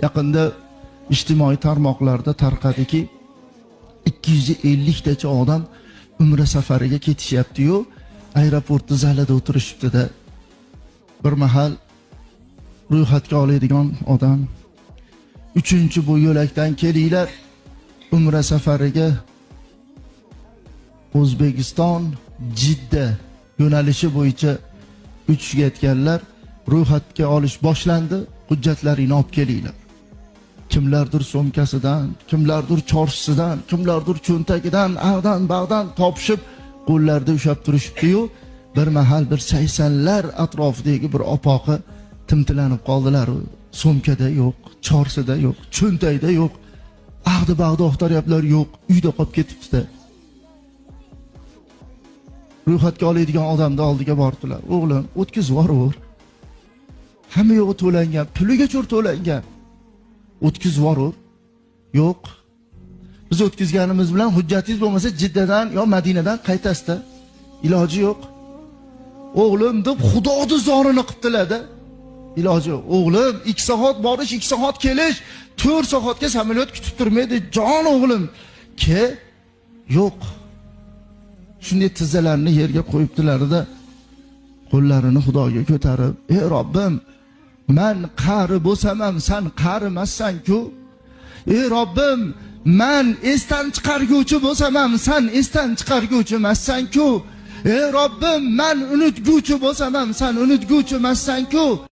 Yaqinda ijtimoiy tarmoqlarda tarqadiki 250 tacha odam umra safariga ketishyapti-yu, aeroportda zalida o'tirishibdi-da. Bir mahal ro'yxatga oladigan odam 3-chi bu yo'lakdan kelinglar, umra safariga O'zbekiston Jidda yo'nalishi bo'yicha uchishga yetganlar ro'yxatga olish boshlandi, hujjatlaringni olib kelinglar. Kimlardir so'mkasidan, kimlardir chorshisidan, kimlardir cho'ntagidan, ag'dan bag'dan topishib qo'llarida ushlab turishibdi-yu, bir mahal bir 80lar atrofidagi bir opoqi timtilanib qoldilar. So'mkada yo'q, chorsida yo'q, cho'ntagida yo'q, ag'di bag'da oqtaryaplar yo'q, uyda qolib ketibdi. Ro'yxatga oladigan odamni oldiga bordilar. O'g'lim, o'tkazib yuboraver. Hamma yo'g'i to'langan, puliga cho'r to'langan. O'tkazib yuboraver. Yo'q. Biz o'tkazganimiz bilan hujjatingiz bo'lmasa Jiddadan yo Madinadan qaytasizda. Iloji yo'q. O'g'lim deb Xudoning zorini qildilar-da. Iloji yo'q. O'g'lim 2 soat borish, 2 soat kelish, 4 soatga samolyot kutib turmaydi. Jon o'g'lim. Yo'q. Shunday tizzalarni yerga qo'yibdilar-da, qo'llarini Xudoga ko'tarib, "Ey Robbim, men qari bo'lsam ham sen qarimassan-ku. Ey Robbim, men esdan chiqarguvchi bo'lsam ham sen esdan chiqarguvchi emassan-ku. Ey Robbim, men unutguvchi bo'lsam ham sen unutguvchi emassan-ku."